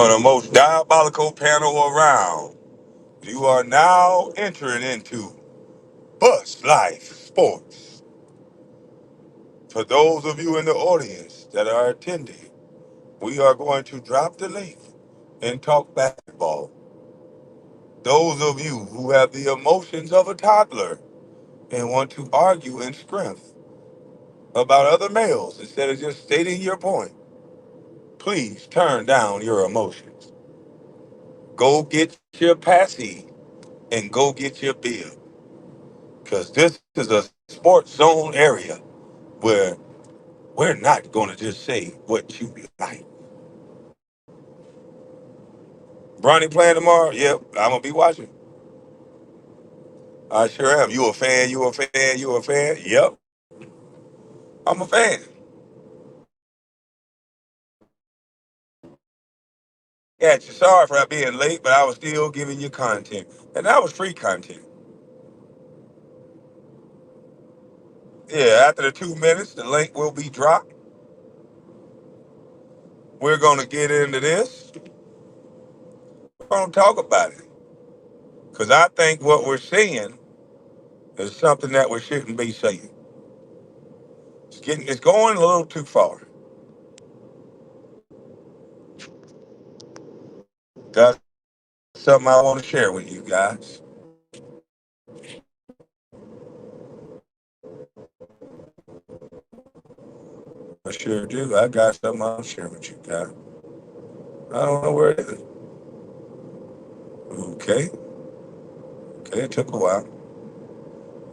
On the most diabolical panel around, you are now entering into Bustlife Sports. For those of you in the audience that are attending, we are going to drop the link and talk basketball. Those of you who have the emotions of a toddler and want to argue in strength about other males instead of just stating your point, please turn down your emotions. Go get your passy and go get your bill. Because this is a sports zone area where we're not going to just say what you like. Bronny playing tomorrow? Yep, I'm going to be watching. I sure am. You a fan? You a fan? You a fan? Yep, I'm a fan. Yeah, sorry for being late, but I was still giving you content. And that was free content. Yeah, after the 2 minutes, the link will be dropped. We're going to get into this. We're going to talk about it. Because I think what we're seeing is something that we shouldn't be saying. It's going a little too far. Got something I want to share with you guys. I sure do. I got something I want to share with you guys. I don't know where it is. Okay. Okay, it took a while.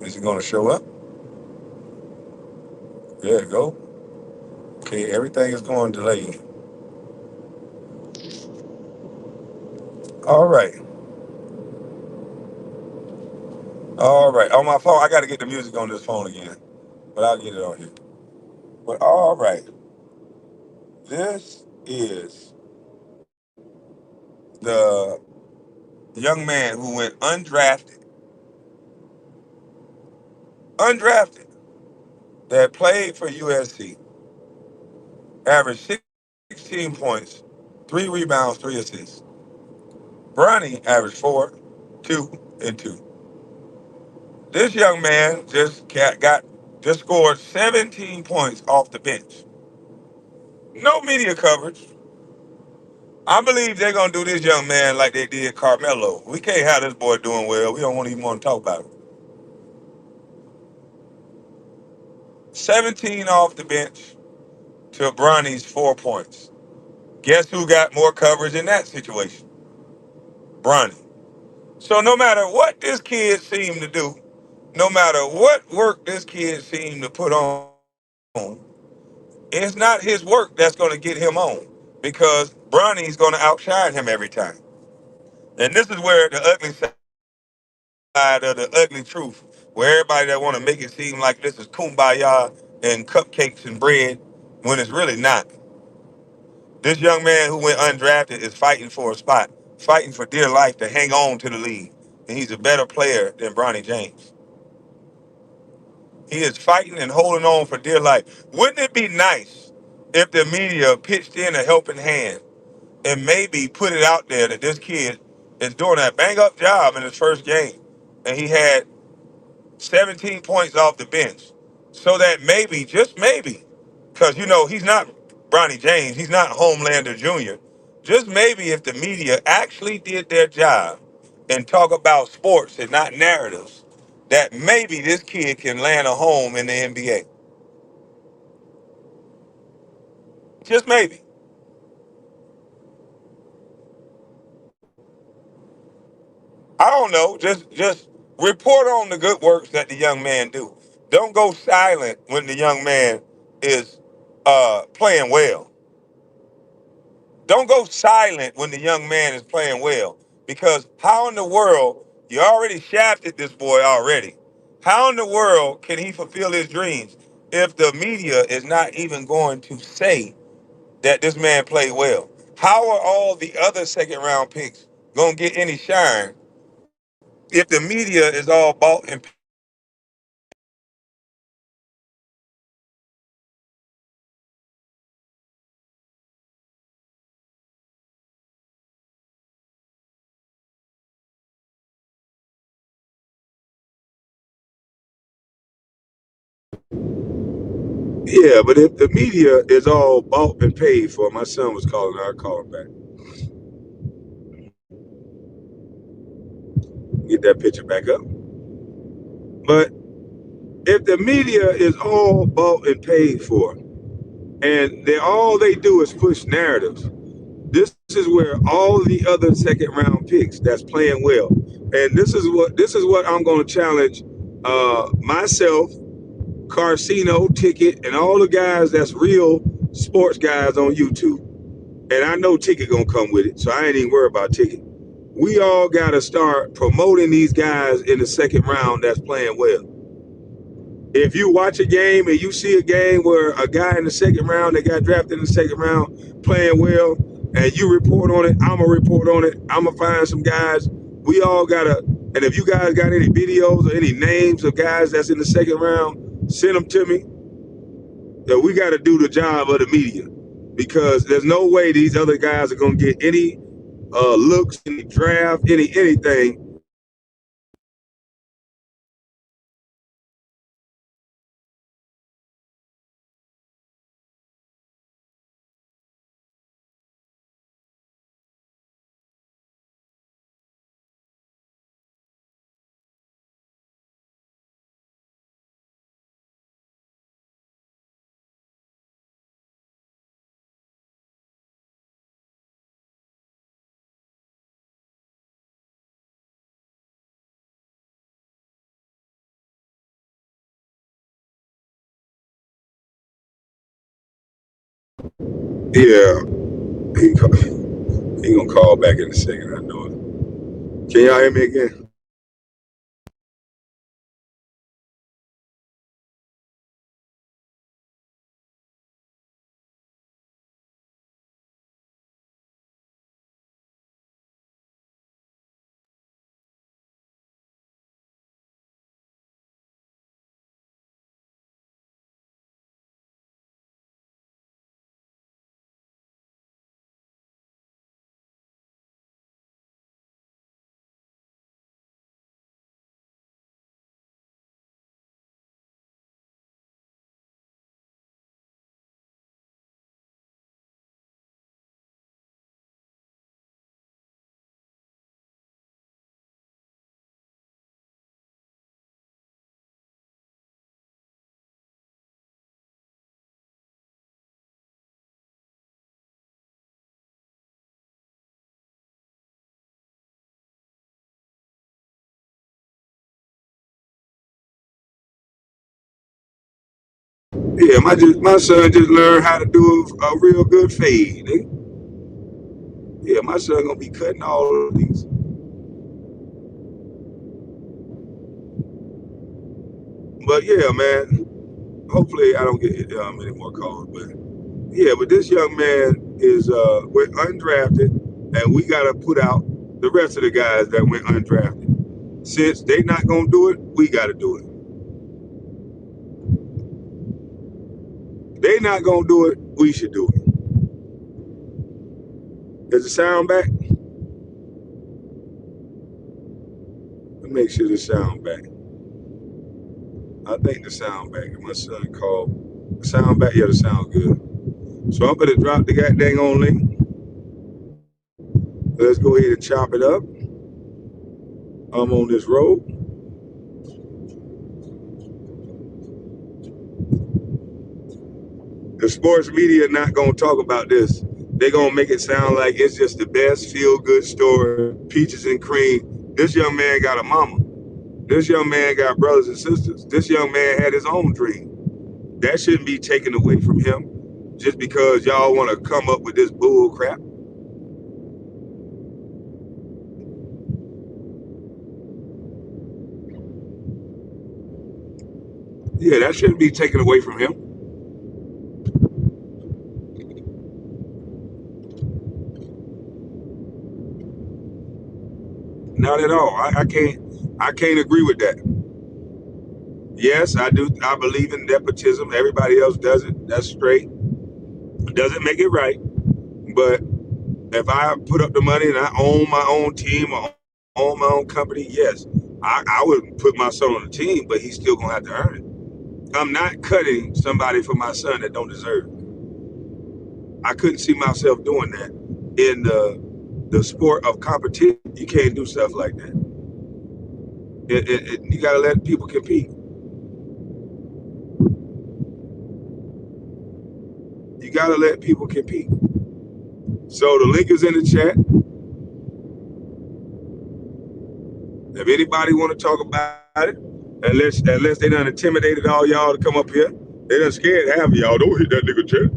Is it going to show up? There you go. Okay, everything is going delayed. All right. All right. On my phone, I got to get the music on this phone again, but I'll get it on here. But all right. This is the young man who went undrafted, that played for USC, averaged 16 points, 3 rebounds, 3 assists. Bronny averaged 4, 2, and 2. This young man just scored 17 points off the bench. No media coverage. I believe they're gonna do this young man like they did Carmelo. We can't have this boy doing well. We don't even want to talk about him. 17 off the bench to Bronny's 4 points. Guess who got more coverage in that situation? Bronny. So no matter what this kid seemed to do, no matter what work this kid seemed to put on, it's not his work that's going to get him on, because Bronny's going to outshine him every time. And this is where the ugly side of the ugly truth, where everybody that want to make it seem like this is kumbaya and cupcakes and bread, when it's really not. This young man who went undrafted is fighting for a spot, fighting for dear life to hang on to the league. And he's a better player than Bronny James. He is fighting and holding on for dear life. Wouldn't it be nice if the media pitched in a helping hand and maybe put it out there that this kid is doing a bang up job in his first game, and he had 17 points off the bench, so that maybe, just maybe, because he's not Bronny James, he's not Homelander Jr. Just maybe if the media actually did their job and talk about sports and not narratives, that maybe this kid can land a home in the NBA. Just maybe. I don't know. Just report on the good works that the young man do. Don't go silent when the young man is playing well. Don't go silent when the young man is playing well. Because how in the world, you already shafted this boy already. How in the world can he fulfill his dreams if the media is not even going to say that this man played well? How are all the other second round picks going to get any shine if the media is all bought and Yeah, but if the media is all bought and paid for, my son was calling. I'll call him back. Get that picture back up. But if the media is all bought and paid for, and all they do is push narratives, this is where all the other second round picks that's playing well, and this is what I'm going to challenge myself, Carcino, Ticket, and all the guys that's real sports guys on YouTube. And I know Ticket gonna come with it, so I ain't even worried about Ticket. We all gotta start promoting these guys in the second round that's playing well. If you watch a game and you see a game where a guy in the second round that got drafted in the second round playing well, and you report on it, I'm gonna report on it. I'm gonna find some guys. We all gotta. And if you guys got any videos or any names of guys that's in the second round, send them to me. That we got to do the job of the media, because there's no way these other guys are gonna get any looks, any draft, anything. Yeah, he, he gonna call back in a second. I know it. Can y'all hear me again? Yeah, my son just learned how to do a real good fade. Yeah, my son gonna be cutting all of these. But yeah, man. Hopefully, I don't get any more calls. But yeah, but this young man is went undrafted, and we got to put out the rest of the guys that went undrafted. Since they not gonna do it, we got to do it. They not gonna do it, we should do it. Is the sound back? Let me make sure the sound back. I think the sound back. My son called. The sound back? Yeah, the sound good. So I'm gonna drop the goddamn on link. Let's go ahead and chop it up. I'm on this road. The sports media not gonna talk about this. They're gonna make it sound like it's just the best feel-good story, peaches and cream. This young man got a mama. This young man got brothers and sisters. This young man had his own dream. That shouldn't be taken away from him just because y'all want to come up with this bull crap. Yeah, that shouldn't be taken away from him. Not at all. I can't agree with that. Yes, I do. I believe in nepotism. Everybody else doesn't. That's straight. It doesn't make it right. But if I put up the money and I own my own team or own my own company, yes, I would put my son on the team, but he's still gonna have to earn it. I'm not cutting somebody for my son that don't deserve it. I couldn't see myself doing that in the sport of competition. You can't do stuff like that. You got to let people compete. You got to let people compete. So the link is in the chat. If anybody want to talk about it, unless they done intimidated all y'all to come up here, they done scared half of y'all. Don't hit that nigga chat.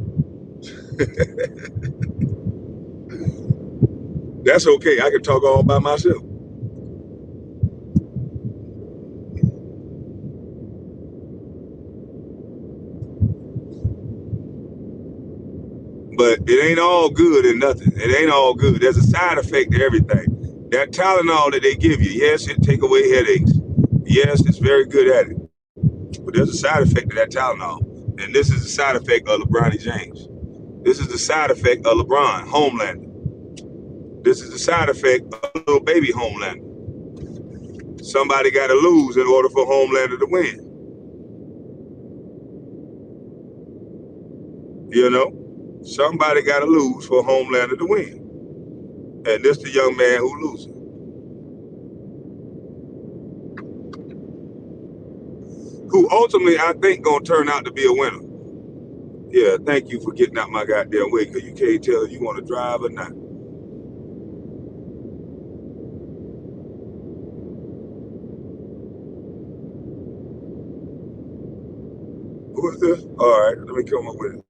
That's okay. I can talk all by myself. But it ain't all good and nothing. It ain't all good. There's a side effect to everything. That Tylenol that they give you, yes, it take away headaches. Yes, it's very good at it. But there's a side effect to that Tylenol. And this is the side effect of LeBron James. This is the side effect of LeBron, Homelander. This is the side effect of little baby Homelander. Somebody got to lose in order for Homelander to win. You know? Somebody got to lose for Homelander to win. And this the young man who loses. Who ultimately I think gonna turn out to be a winner. Yeah, thank you for getting out my goddamn way, because you can't tell if you want to drive or not. What's this? All right, let me come up with it.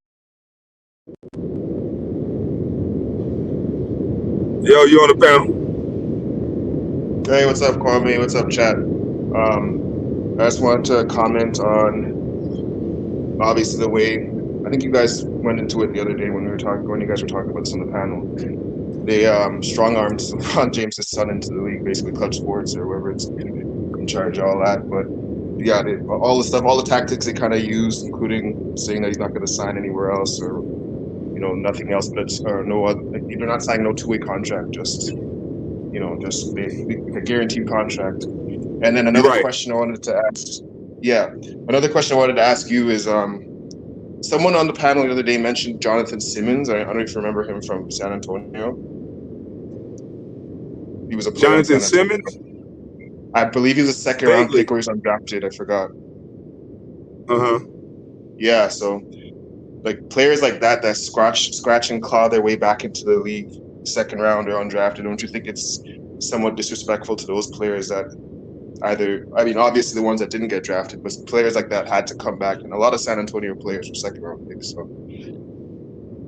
Yo, you on the panel? Hey, what's up, Kwame? What's up, chat? I just wanted to comment on obviously the way I think you guys went into it the other day when you guys were talking about this on the panel. They strong-armed LeBron James' son into the league, basically Clutch Sports or whoever it's in charge of all that. But yeah, all the stuff, all the tactics they kind of used, including saying that he's not going to sign anywhere else or nothing else, but or no other. You're not signing no two-way contract, just just a guaranteed contract. And then You're another right. question I wanted to ask, yeah, another question I wanted to ask you is, someone on the panel the other day mentioned Jonathan Simmons. I don't know if you remember him from San Antonio. He was a player in Jonathan San Antonio. Simmons? I believe he was a second round Vaguely. pick or he's undrafted. I forgot. Uh-huh. Yeah, so like players like that scratch and claw their way back into the league, second round or undrafted. Don't you think it's somewhat disrespectful to those players that obviously the ones that didn't get drafted, but players like that had to come back, and a lot of San Antonio players were second round picks. So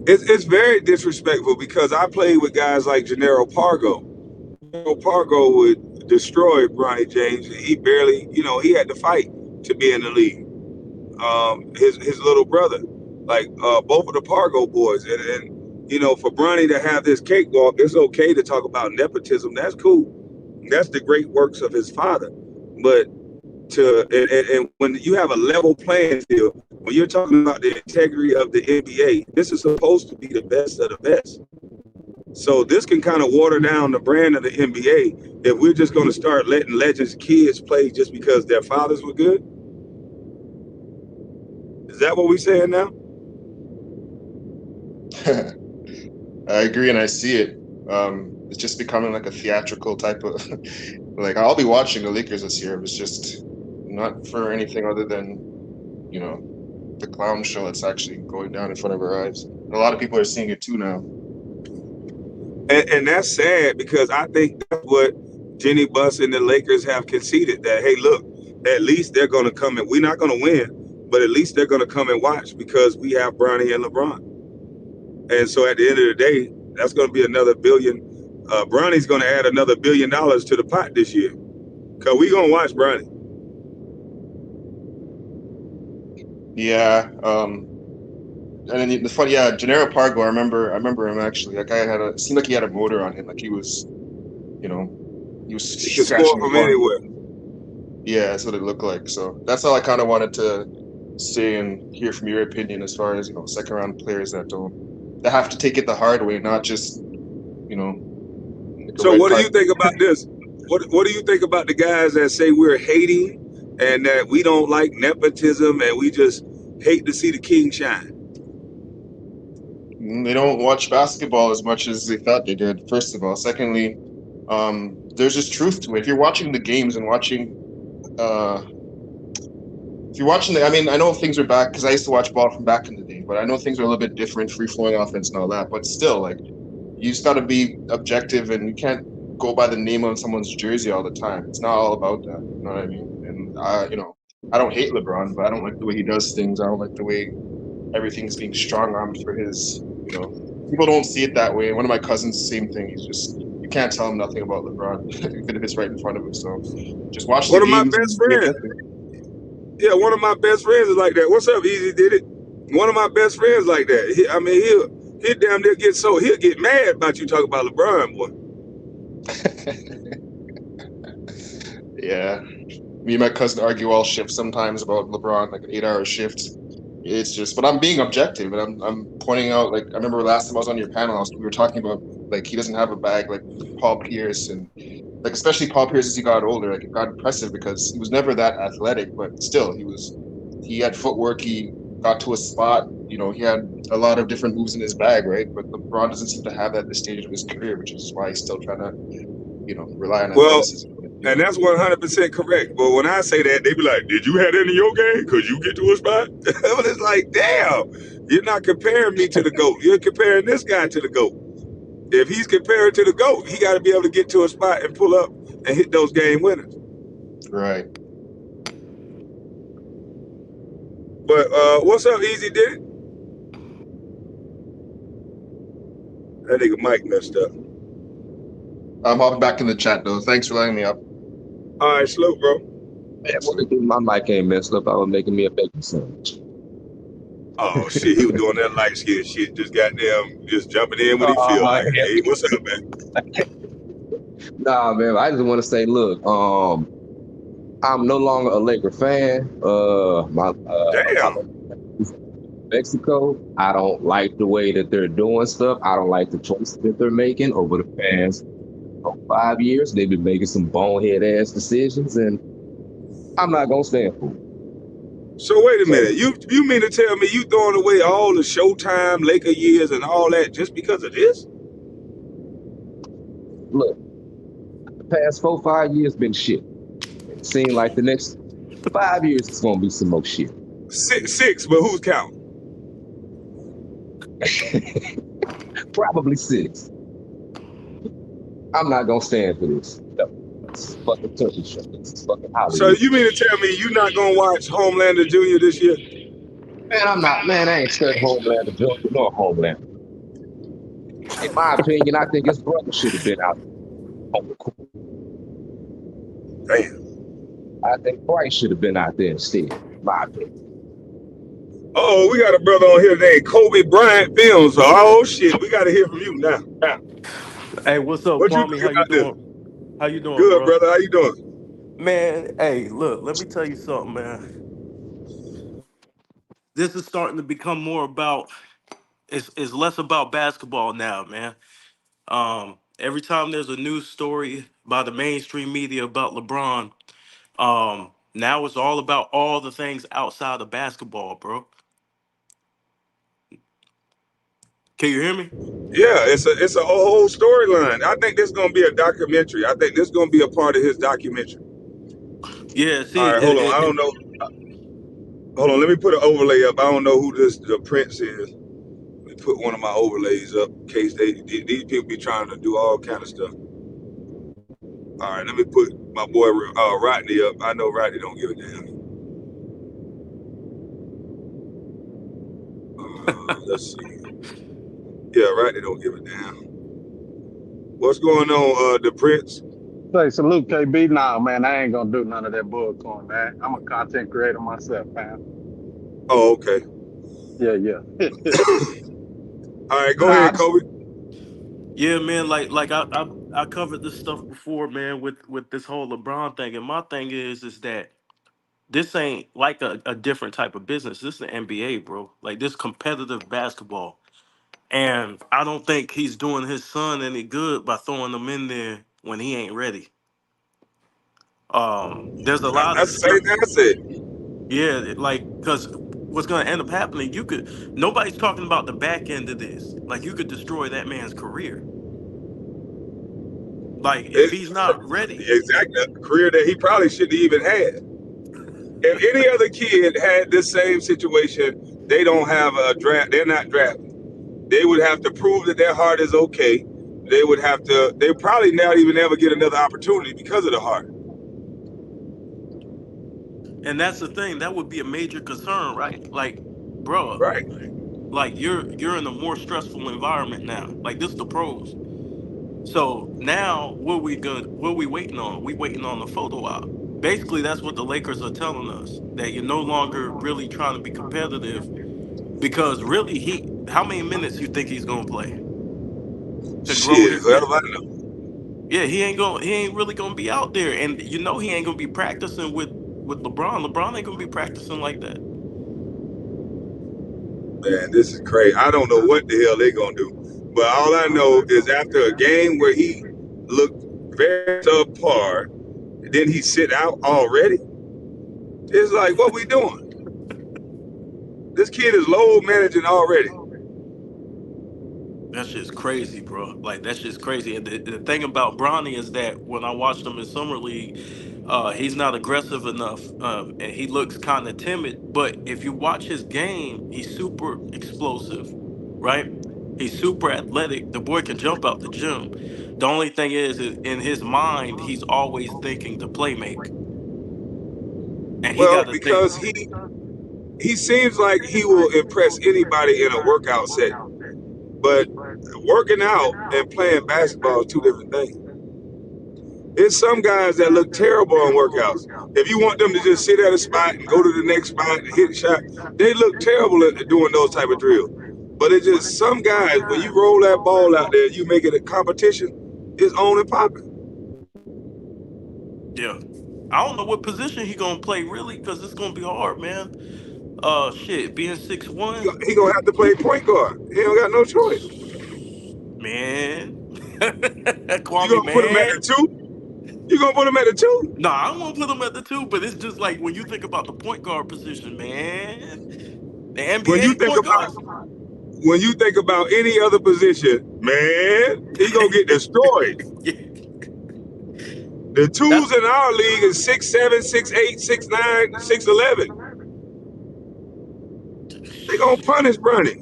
It's very disrespectful, because I played with guys like Gennaro Pargo. Gennaro Pargo would destroy Bronny James. He barely, he had to fight to be in the league. His little brother, like both of the Pargo boys, and for Bronny to have this cakewalk, it's okay to talk about nepotism. That's cool. That's the great works of his father. But and when you have a level playing field, when you're talking about the integrity of the NBA, this is supposed to be the best of the best. So this can kind of water down the brand of the NBA if we're just going to start letting legends kids play just because their fathers were good. Is that what we're saying now? I agree and I see it. It's just becoming like a theatrical type of like I'll be watching the Lakers this year. It's just not for anything other than the clown show that's actually going down in front of our eyes. And a lot of people are seeing it too now. And that's sad, because I think that's what Jenny Buss and the Lakers have conceded, that, hey, look, at least they're going to come and we're not going to win, but at least they're going to come and watch because we have Bronny and LeBron. And so at the end of the day, that's going to be another billion. Bronny's going to add another $1 billion to the pot this year, because we're going to watch Bronny. Yeah. And then the funny, yeah, Gennaro Pargo. I remember him actually. That guy seemed like he had a motor on him. Like he was He can score scratching the from ball. anywhere. Yeah, that's what it looked like. So that's all I kind of wanted to say and hear from your opinion as far as second round players that have to take it the hard way, not just like a So red what do you card. think about this? What do you think about the guys that say we're hating and that we don't like nepotism and we just hate to see the king shine. They don't watch basketball as much as they thought they did. First of all, secondly, there's just truth to it. If you're watching the games and watching, uh, if you're watching the, I mean, I know things are back because I used to watch ball from back in the day, but I know things are a little bit different, free flowing offense and all that. But still, like, you just got to be objective, and you can't go by the name on someone's jersey all the time. It's not all about that. You know what I mean? And I don't hate LeBron, but I don't like the way he does things. I don't like the way everything's being strong armed for his. People don't see it that way. One of my cousins, same thing. He's just you can't tell him nothing about LeBron, even if it's right in front of him. So just watch the One of my games best and be friends, objective. yeah, one of my best friends is like that. What's up, Easy did it? One of my best friends like that. I mean, he'll damn near he'll get mad about you talking about LeBron, boy. Yeah, me and my cousin argue all shifts sometimes about LeBron, like an 8 hour shift. It's just, but I'm being objective and I'm pointing out. Like I remember last time I was on your panel, we were talking about like he doesn't have a bag like Paul Pierce and like especially Paul Pierce as he got older. Like it got impressive because he was never that athletic, but still he had footwork. He got to a spot. He had a lot of different moves in his bag, right? But LeBron doesn't seem to have that at this stage of his career, which is why he's still trying to rely on Well, athleticism. and that's 100% correct. But when I say that, they be like, "Did you have that in your game? Could you get to a spot?" But it's like, damn, you're not comparing me to the goat. You're comparing this guy to the goat. If he's compared to the GOAT, he got to be able to get to a spot and pull up and hit those game winners. Right. But what's up, Easy did it? That nigga Mike messed up. I'm hopping back in the chat though. Thanks for letting me up. All right, slow, bro. Yeah, my mic ain't messed up. I was making me a bacon sandwich. Oh shit, he was doing that light skin shit. Just goddamn, just jumping in when he feel like it. Yeah. Hey, what's up, man? Nah, man. I just want to say, look, I'm no longer a Laker fan. My Damn. Mexico. I don't like the way that they're doing stuff. I don't like the choices that they're making over the past 5 years. They've been making some bonehead ass decisions, and I'm not gonna stand for it. So wait a So minute. You mean to tell me you throwing away all the Showtime Laker years and all that just because of this? look, the past 4, 5 years been shit. It seemed like the next 5 years is gonna be some more shit. Six, but who's counting? Probably 6. I'm not gonna stand for this. No. It's fucking turkey show. It's fucking So Hollywood. you mean to tell me you not gonna watch Homelander Jr. this year? Man, I'm not. Man, I ain't studying Homelander Jr. nor Homelander. In my opinion, I think his brother should have been out on the court. Damn. I think Bryce should have been out there instead. My opinion. Oh, we got a brother on here named Kobe Bryant Films. So, oh shit, we got to hear from you now. Hey, what's up, What you Kwame? think How you about this? doing? How you doing, Good, bro? brother. How you doing? Man, hey, look, let me tell you something, man. This is starting to become more about it's less about basketball now, man. Every time there's a news story by the mainstream media about LeBron, now it's all about all the things outside of basketball, bro. Can you hear me? Yeah, it's a whole storyline. I think this is gonna be a documentary. I think this is gonna be a part of his documentary. Yeah, All see, right, hold on. I don't know. Hold on. Let me put an overlay up. I don't know who the Prince is. Let me put one of my overlays up in case these people be trying to do all kind of stuff. All right, let me put my boy Rodney up. I know Rodney don't give a damn. Let's see. Yeah, Rodney don't give a damn. What's going on, the Prince? Say salute KB. Nah, man, I ain't gonna do none of that bullcorn, man. I'm a content creator myself, man. Oh, okay. Yeah, yeah. All right, go Nah, ahead, Kobe. yeah, man. Like I covered this stuff before, man, with this whole LeBron thing, and my thing is that this ain't like a different type of business. This is the NBA, bro. Like this competitive basketball. And I don't think he's doing his son any good by throwing him in there when he ain't ready. There's a lot of That's the same thing I said. yeah, like because what's going to end up happening, nobody's talking about the back end of this. Like you could destroy that man's career. Like if It, he's not ready, exactly, a career that he probably shouldn't even had. If any other kid had this same situation, they don't have a draft. They're not drafted. They would have to prove that their heart is okay. They would have to. They probably not even ever get another opportunity because of the heart. and that's the thing, that would be a major concern, right? Like, bro, Right. like you're in a more stressful environment now. Like this the pros. So now what we waiting on? We waiting on the photo op. Basically, that's what the Lakers are telling us, that you're no longer really trying to be competitive because really how many minutes you think he's gonna play to grow Shit. his Well, business? I know. Yeah, he ain't really gonna be out there, and he ain't gonna be practicing with LeBron. LeBron ain't gonna be practicing like that. Man, this is crazy. I don't know what the hell they gonna do, but all I know is after a game where he looked very subpar, then he sit out already. It's like, what we doing? This kid is low managing already. That shit's crazy, bro. Like that shit's crazy. And the thing about Bronny is that when I watched him in summer league, he's not aggressive enough, and he looks kind of timid. But if you watch his game, he's super explosive, right? He's super athletic. The boy can jump out the gym. The only thing is in his mind, he's always thinking to play make, and he got Well, to think. because he seems like he will impress anybody in a workout setting, but working out and playing basketball is two different things. There's some guys that look terrible on workouts. If you want them to just sit at a spot and go to the next spot and hit a shot, they look terrible at doing those type of drills. But it's just some guys, when you roll that ball out there, you make it a competition, it's on and popping. Yeah, I don't know what position he gonna play really, because it's gonna be hard, man. Shit, being 6'1", He gonna have to play point guard. He don't got no choice. man. You Kwame, gonna put him at man. the two? You gonna put him at the two? No, I don't want to put him at the two, but it's just like when you think about the point guard position, man. The When you NBA think point about guards. when you think about any other position, man, he gonna get destroyed. Yeah, The that's twos in our league is 6'7", 6'8", 6'9", 6'11". They gonna punish Bronny.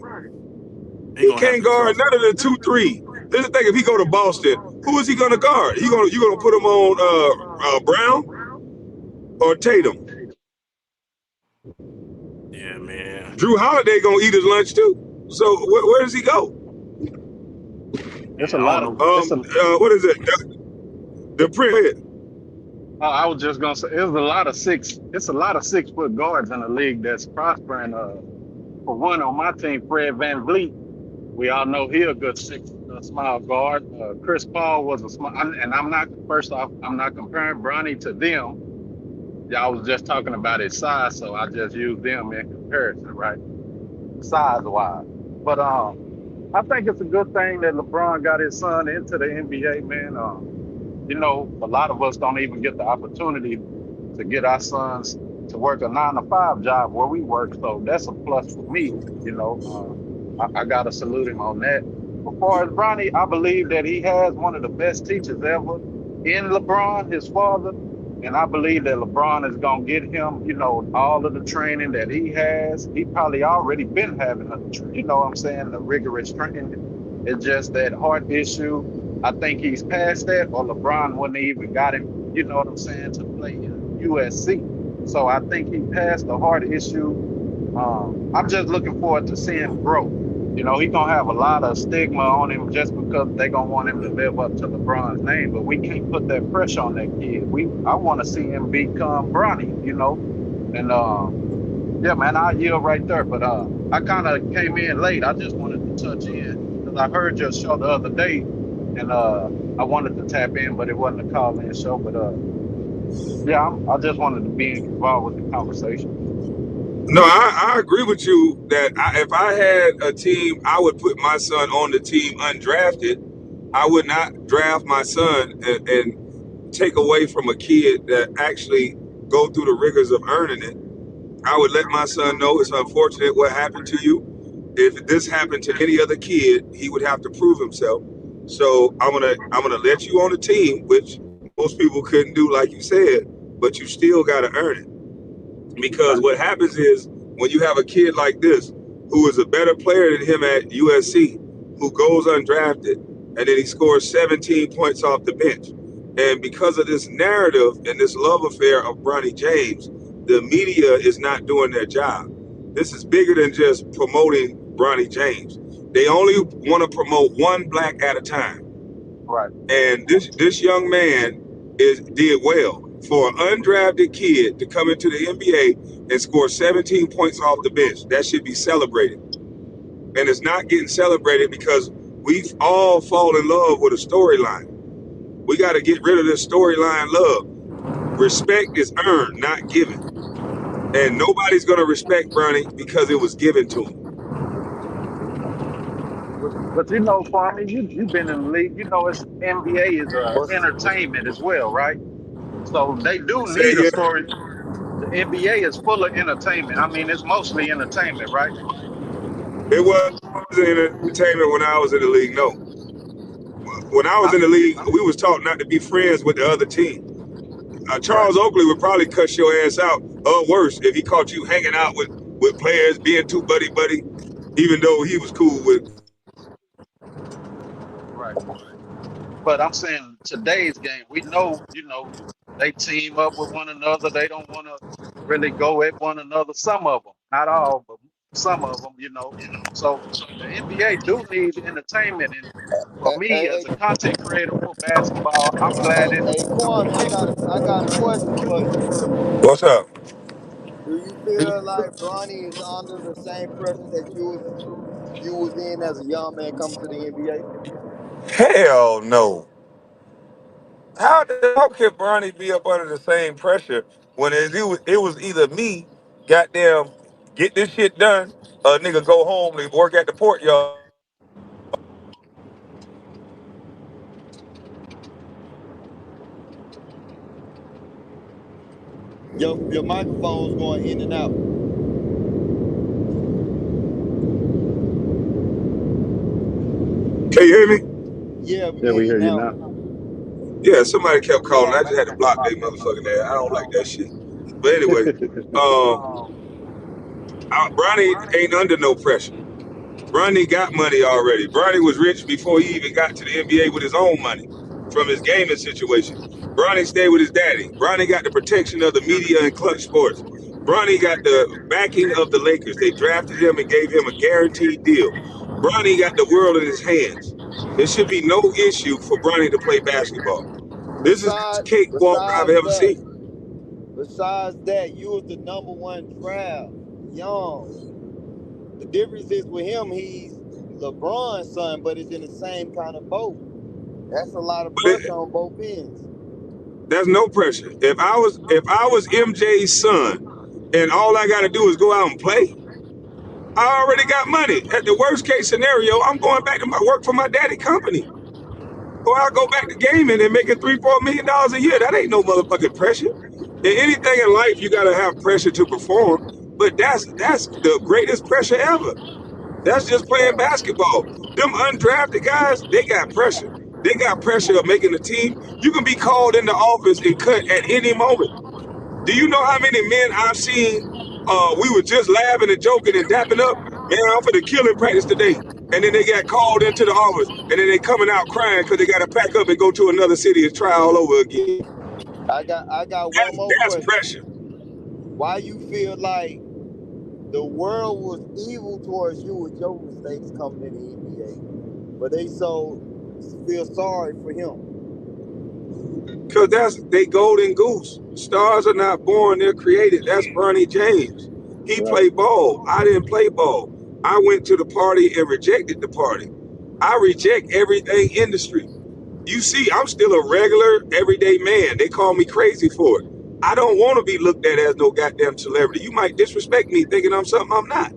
he He gonna have can't to guard trust. none of the 2-3. This is the thing. If he go to Boston, who is he gonna guard? You gonna put him on Brown or Tatum? Yeah, man. Drew Holiday gonna eat his lunch too. So where does he go? It's Yeah, a I don't lot of know. What is it? The print. I was just gonna say it's a lot of 6 foot guards in the league that's prospering. For one, on my team, Fred Van Vliet, we all know he a good small guard. Chris Paul was a small, and I'm not, first off, I'm not comparing Bronny to them. Y'all was just talking about his size, so I just used them in comparison, right? Size wise. But I think it's a good thing that LeBron got his son into the NBA, man. A lot of us don't even get the opportunity to get our sons to work a 9 to 5 job where we work. So that's a plus for me. I got to salute him on that. As far as Bronny, I believe that he has one of the best teachers ever in LeBron, his father. And I believe that LeBron is going to get him, all of the training that he has. He probably already been having, what I'm saying, the rigorous training. It's just that heart issue. I think he's past that, or LeBron wouldn't have even got him, you know what I'm saying, to play in USC. So I think he passed the heart issue. I'm just looking forward to seeing him grow. He's gonna have a lot of stigma on him just because they're gonna want him to live up to LeBron's name, but we can't put that pressure on that kid. I want to see him become Bronny. And yeah, man, I yield right there. But I kind of came in late. I just wanted to touch in because I heard your show the other day, and I wanted to tap in, but it wasn't a call-in show. But yeah, I just wanted to be involved with the conversation. No, I agree with you that if I had a team, I would put my son on the team undrafted. I would not draft my son and take away from a kid that actually go through the rigors of earning it. I would let my son know it's unfortunate what happened to you. If this happened to any other kid, he would have to prove himself. So I'm gonna let you on the team, which most people couldn't do, like you said, but you still gotta earn it. Because Right. what happens is when you have a kid like this who is a better player than him at USC, who goes undrafted, and then he scores 17 points off the bench. And because of this narrative and this love affair of Bronny James, the media is not doing their job. This is bigger than just promoting Bronny James. They only want to promote one black at a time. Right. And this young man did well for an undrafted kid to come into the NBA and score 17 points off the bench. That should be celebrated, and it's not getting celebrated because we've all fallen in love with a storyline. We got to get rid of this storyline love. Respect is earned, not given, and nobody's gonna respect Bronny because it was given to him. But you know, Kwame, you've been in the league. You know, it's NBA is What's entertainment as well, right? So they do Say need a again? story. The NBA is full of entertainment. I mean, it's mostly entertainment, right? It wasn't entertainment when I was in the league. No, when I was I, in the league, we was taught not to be friends with the other team. right, Charles Oakley would probably cuss your ass out, or worse, if he caught you hanging out with players, being too buddy, even though he was cool with. right. But I'm saying today's game, we know, they team up with one another. They don't want to really go at one another. Some of them, not all, but some of them. So the NBA do need entertainment. And for hey, me, hey, as a content creator for basketball, I'm glad it. hey, Kwame, I got a question for you. What's up? Do you feel like Bronny is under the same pressure that you was in as a young man coming to the NBA? Hell no. How could Bronny be up under the same pressure when it was either me, goddamn, get this shit done, or nigga go home and work at the port yard. Your microphone's going in and out. Can you hear me? Yeah, we Yeah, can hear we you hear you now. now. Yeah, somebody kept calling. I just had to block that motherfucking ass. I don't like that shit. But anyway, Bronny ain't under no pressure. Bronny got money already. Bronny was rich before he even got to the NBA with his own money from his gaming situation. Bronny stayed with his daddy. Bronny got the protection of the media and Clutch Sports. Bronny got the backing of the Lakers. They drafted him and gave him a guaranteed deal. Bronny got the world in his hands. There should be no issue for Bronny to play basketball. This is the Besides, cakewalk I've besides ever that, seen. besides that, you was the number one draft, young. The difference is with him, he's LeBron's son, but it's in the same kind of boat. That's a lot of But pressure on both ends. there's no pressure. If I was MJ's son and all I gotta do is go out and play, I already got money. At the worst case scenario, I'm going back to my work for my daddy company. Or I'll go back to gaming and making $3-4 million a year. That ain't no motherfucking pressure. In anything in life, you gotta have pressure to perform. But that's the greatest pressure ever. That's just playing Right. basketball. Them undrafted guys, they got pressure. They got pressure of making the team. You can be called in the office and cut at any moment. Do you know how many men I've seen? We were just laughing and joking and dapping up. Man, I'm for the killing practice today. And then they got called into the office, and then they coming out crying because they got to pack up and go to another city and try all over again. I got one more That's question. pressure. Why you feel like the world was evil towards you with your mistakes coming in the NBA, but they so feel sorry for him? Because that's they golden goose. Stars are not born, they're created. That's Bronny James. He Right. played ball. I didn't play ball. I went to the party and rejected the party. I reject everything industry. You see, I'm still a regular, everyday man. They call me crazy for it. I don't want to be looked at as no goddamn celebrity. You might disrespect me thinking I'm something I'm not.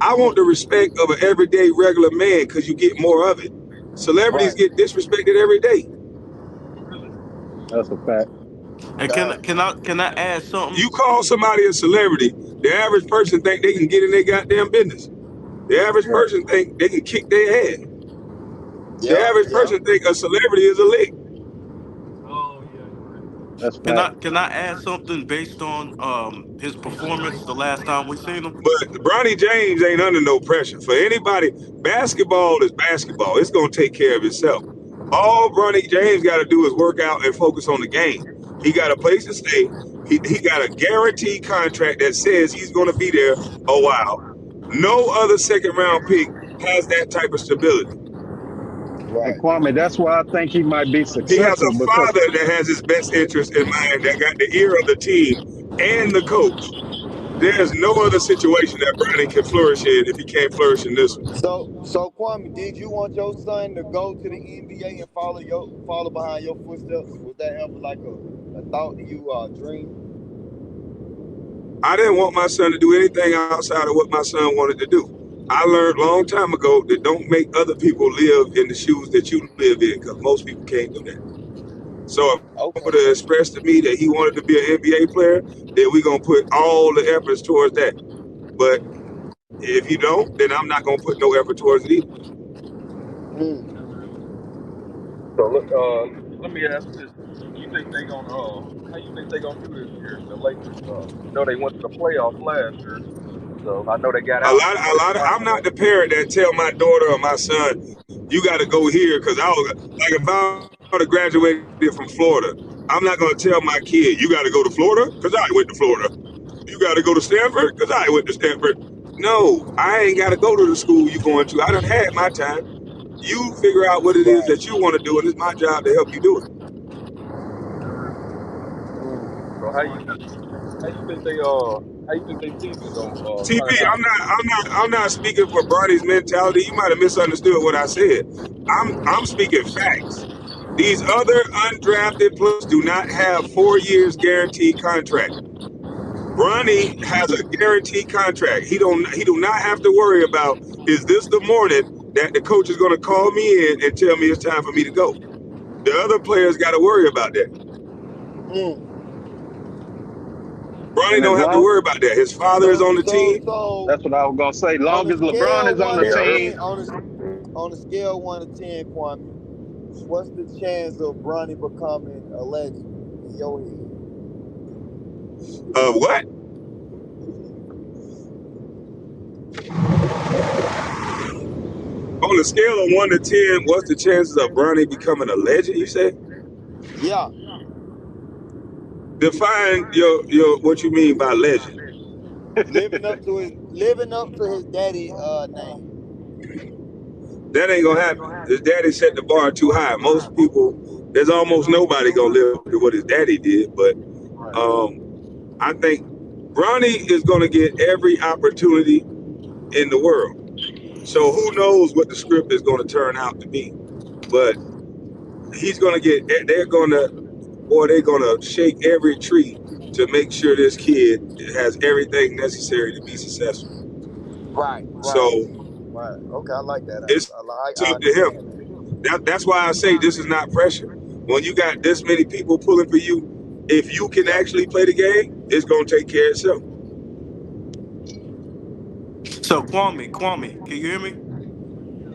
I want the respect of an everyday, regular man because you get more of it. Celebrities Right. get disrespected every day. That's a fact. And God. can I add something? You call somebody a celebrity, the average person think they can get in their goddamn business. The average Right. person think they can kick their ass. The Yeah, average yeah. person think a celebrity is a lick. That's Can fact. I add something based on his performance the last time we seen him? But Bronny James ain't under no pressure. For anybody, basketball is basketball. It's gonna take care of itself. All Bronny James got to do is work out and focus on the game. He got a place to stay. He got a guaranteed contract that says he's gonna be there a while. No other second round pick has that type of stability. And Right. Kwame, that's why I think he might be He has successful a because father that has his best interest in mind, that got the ear of the team and the coach. There's no other situation that Bronny can flourish in if he can't flourish in this one. So Kwame, did you want your son to go to the NBA and follow behind your footsteps? Was that ever like a thought to you or a dream? I didn't want my son to do anything outside of what my son wanted to do. I learned a long time ago that don't make other people live in the shoes that you live in, because most people can't do that. So if he Okay. would have expressed to me that he wanted to be an NBA player, then we're gonna put all the efforts towards that. But if you don't, then I'm not gonna put no effort towards it either. Mm. So let me ask this: you think they gonna how you think they gonna do this year? The Lakers, you know, they went to the playoffs last year, so I know they got A out lot, in the a first lot of. I'm round, not but the parent that tell my daughter or my son, you got to go here, because I was like, if I would have graduated from Florida, I'm not gonna tell my kid, you got to go to Florida, because I went to Florida. You got to go to Stanford, because I went to Stanford. No, I ain't got to go to the school you going to. I done had my time. You figure out what it is Right. that you want to do, and it's my job to help you do it. Mm. so how you think how you think they season gonna TP, turn out? I'm not speaking for Bronny's mentality. You might have misunderstood what I said. I'm speaking facts. These other undrafted players do not have 4 years guaranteed contract. Bronny has a guaranteed contract. He do not have to worry about, is this the morning that the coach is going to call me in and tell me it's time for me to go. The other players got to worry about that. Mm. Bronny and as don't have to long worry about that. His father is So on the so team. so that's what I was gonna say. on Long a as LeBron scale is on one the to Yeah, team, ten, on a scale 1 to 10, Kwame, what's the chance of Bronny becoming a legend in your head? What? On a scale of 1 to 10, what's the chances of Bronny becoming a legend? You say? Yeah, Define your what you mean by legend. living up to his daddy name. That ain't gonna happen. His daddy set the bar too high. Most people, there's almost nobody gonna live up to what his daddy did. But right? I think Bronny is gonna get every opportunity in the world. So who knows what the script is gonna turn out to be? But he's gonna get. They're gonna, boy, they're gonna shake every tree to make sure this kid has everything necessary to be successful. Right, right, So right. Okay, I like that it's answer. I up to understand him. that. That's why I say this is not pressure. When you got this many people pulling for you, if you can Yeah. actually play the game, it's gonna take care of itself. So Kwame, can you hear me?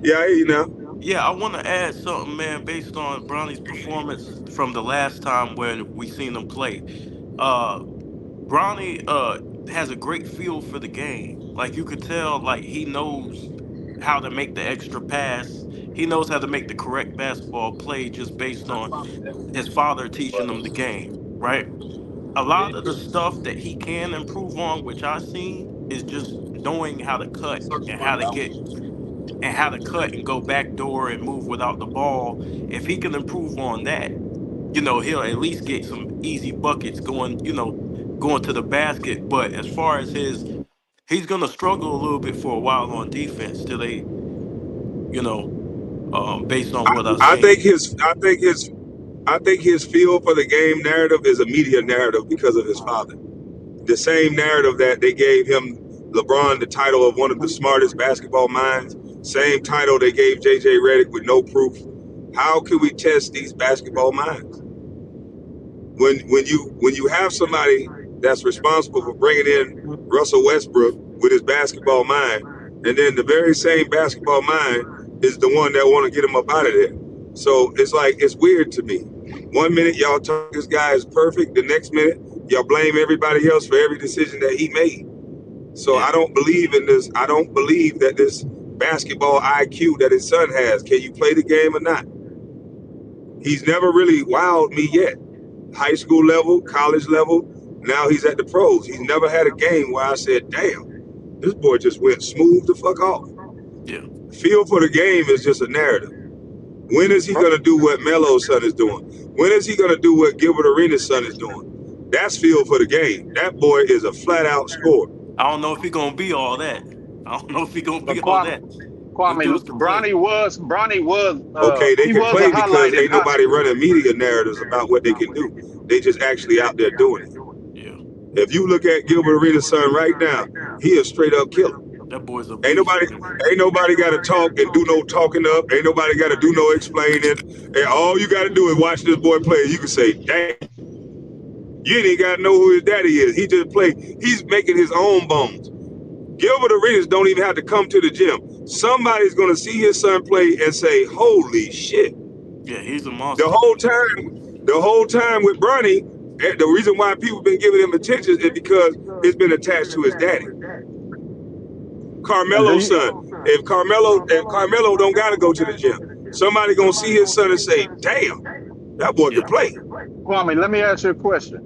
Yeah, I hear you now. Yeah, I want to add something, man, based on Bronny's performance from the last time when we seen him play. Uh, Bronny has a great feel for the game. Like you could tell, like he knows how to make the extra pass. He knows how to make the correct basketball play just based on his father teaching him the game, right? A lot of the stuff that he can improve on, which I seen, is just knowing how to cut and how to cut and go back door and move without the ball. If he can improve on that, he'll at least get some easy buckets going, going to the basket. But as far as he's gonna struggle a little bit for a while on defense till they, you know, based on what I've I seen. think his feel for the game narrative is a media narrative because of his father. The same narrative that they gave him, LeBron, the title of one of the smartest basketball minds. Same title they gave JJ Redick with no proof. How can we test these basketball minds? When you have somebody that's responsible for bringing in Russell Westbrook with his basketball mind, and then the very same basketball mind is the one that want to get him up out of there. So it's like it's weird to me. One minute y'all talk this guy is perfect, the next minute y'all blame everybody else for every decision that he made. So Yeah, I don't believe in this. I don't believe that this basketball IQ that his son has. Can you play the game or not? He's never really wowed me yet. High school level, college level. Now he's at the pros. He's never had a game where I said, damn, this boy just went smooth the fuck off. yeah. Feel for the game is just a narrative. When is he going to do what Melo's son is doing? When is he going to do what Gilbert Arenas' son is doing? That's feel for the game. That boy is a flat out scorer. I don't know if he gonna be all that. I don't know if he gonna But be all that. Them Kwame, dudes can play. Okay, they he can was a play because highlight in ain't high nobody school. running media narratives about what they can do. They just actually out there doing it. Yeah, If you look at Gilbert Arenas' son right now, he is straight up killer. that boy's a Ain't beast, nobody, man. ain't nobody got to talk and do no talking up. Ain't nobody got to do no explaining. And all you got to do is watch this boy play. You can say, "Dang, you ain't got to know who his daddy is. He just play. He's making his own bones." Gilbert Arenas don't even have to come to the gym. Somebody's gonna see his son play and say, "Holy shit!" Yeah, he's a The monster, whole man. time, the whole time with Bronny, the reason why people been giving him attention is because it's been attached to his daddy. And do Carmelo's you, son. If Carmelo don't gotta go to the gym, somebody gonna see his son and say, "Damn, that boy Yeah. can play." Kwame, let me ask you a question.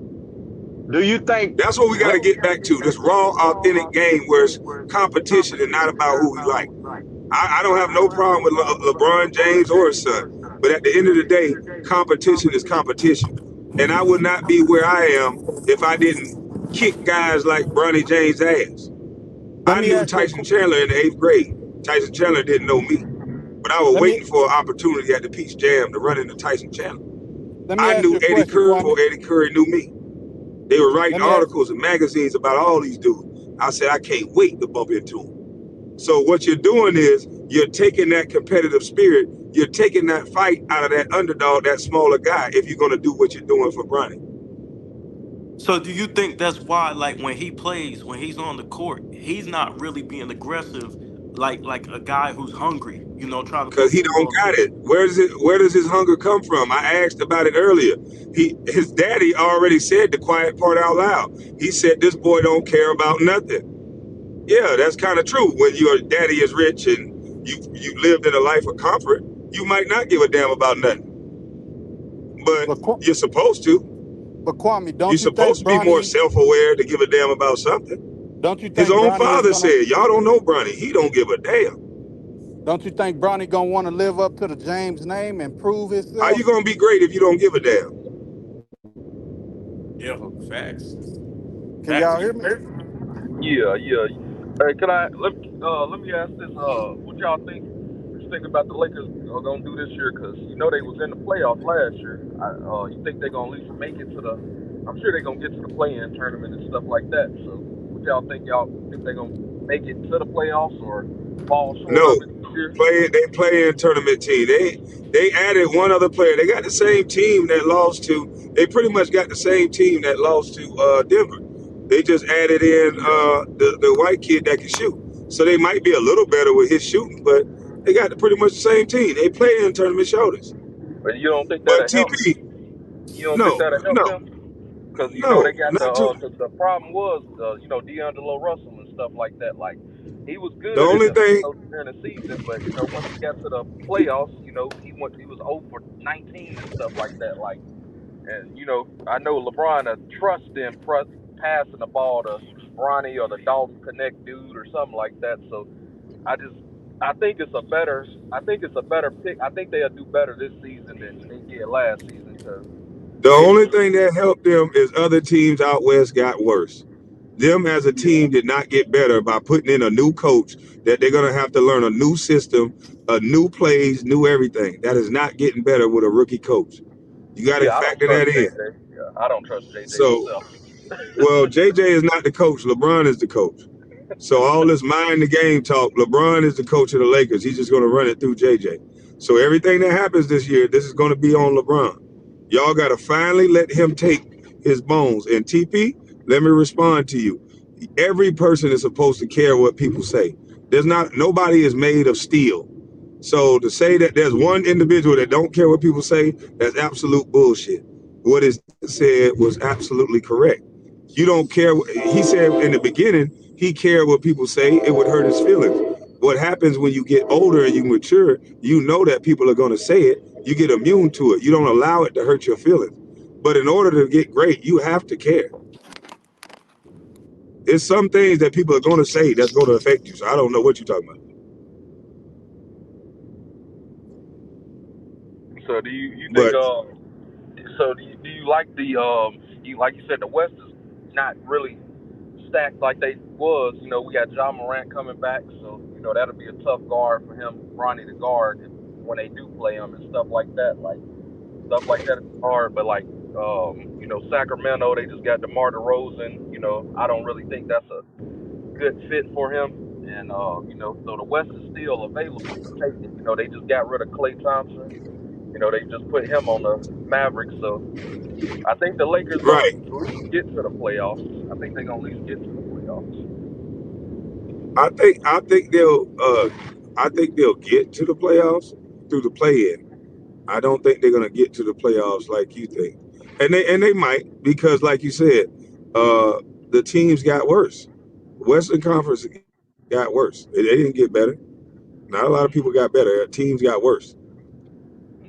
Do you think That's what we gotta what get back to. This raw, authentic game where it's competition and not about who we like. I don't have no problem with LeBron James or his son, but at the end of the day, competition is competition. And I would not be where I am if I didn't kick guys like Bronny James' ass. Let I me knew ask you. Tyson Chandler in the 8th grade. Tyson Chandler didn't know me, but I was Let me waiting for an opportunity at the Peach Jam to run into Tyson Chandler. let me I ask knew you a Eddie question, Curry Kwame. before Eddie Curry knew me. They were writing Let me ask. articles and magazines about all these dudes. I said, I can't wait to bump into them. So what you're doing is you're taking that competitive spirit, you're taking that fight out of that underdog, that smaller guy, if you're going to do what you're doing for Bronny. So do you think that's why, like, when he plays, when he's on the court, he's not really being aggressive, like a guy who's hungry, trying to Because put he food don't on the got table? it. Where does his hunger come from? I asked about it earlier. His daddy already said the quiet part out loud. He said this boy don't care about nothing. Yeah, that's kind of true. When your daddy is rich and you lived in a life of comfort, you might not give a damn about nothing. But But you're supposed to. Kwame, You're don't you think supposed to be more Bronny? self-aware to give a damn about something. Don't you His think own Bronny is father gonna? said, "Y'all don't know Bronny. He don't give a damn." Don't you think Bronny gonna want to live up to the James name and prove How you himself? gonna be great if you don't give a damn? Yeah, facts. Can y'all Facts. hear me? Yeah, yeah. Hey, can I let me ask this? What y'all think? What you think about the Lakers are gonna do this year? Because they was in the playoffs last year. You think they're gonna at least make it to the? I'm sure they're gonna get to the play-in tournament and stuff like that. So, what y'all think? Y'all think they're gonna make it to the playoffs or fall short No, of it this year? they play in tournament team. They added one other player. They got the same team that lost to. They pretty much got the same team that lost to Denver. They just added in Yeah, the white kid that can shoot. So they might be a little better with his shooting, but they got pretty much the same team. They play in tournament shoulders. but you don't think But that'll help? TP, You don't think no, that'll help no, them? Because they no, got not to. cause the problem was D'Angelo Russell and stuff like that. Like he was The good in only the thing, during the season, but once he got to the playoffs, he was 0 for 19 and stuff like that. Like, and I know LeBron trust in passing the ball to Bronny or the Dalton Connect dude or something like that. So I just I think it's a better pick. I think they'll do better this season than they did last season because the they only thing that helped them is other teams out west got worse. Them as a yeah. team did not get better by putting in a new coach that they're gonna have to learn a new system, a new plays, new everything. That is not getting better with a rookie coach. You got to Yeah, I don't factor trust that in. JJ. Yeah, I don't trust JJ So, myself. well, JJ is not the coach. LeBron is the coach. So all this mind the game talk, LeBron is the coach of the Lakers. He's just going to run it through JJ. So everything that happens this year, this is going to be on LeBron. Y'all got to finally let him take his bones. And TP, let me respond to you. Every person is supposed to care what people say. Nobody is made of steel. So to say that there's one individual that don't care what people say, that's absolute bullshit. What is said was absolutely correct. You don't care. He said in the beginning, he cared what people say. It would hurt his feelings. What happens when you get older and you mature, you know that people are going to say it. You get immune to it. You don't allow it to hurt your feelings. But in order to get great, you have to care. There's some things that people are going to say that's going to affect you. So I don't know what you're talking about. So do you think But so do you like the you like you said the West is not really stacked like they was. You know, we got John Morant coming back, so you know that'll be a tough guard for him, Bronny to guard when they do play him and stuff like that. Like stuff like that is hard, but like you know, Sacramento they just got DeMar DeRozan. You know, I don't really think that's a good fit for him. And you know, so the West is still available to take it. You know, they just got rid of Klay Thompson. You know, they just put him on the Mavericks, so I think the Lakers gonna right, at least get to the playoffs. I think they're gonna at least get to the playoffs. I think they'll get to the playoffs through the play-in. I don't think they're gonna get to the playoffs like you think, and they might because, like you said, the teams got worse. Western Conference got worse. They didn't get better. Not a lot of people got better. Teams got worse. Hmm.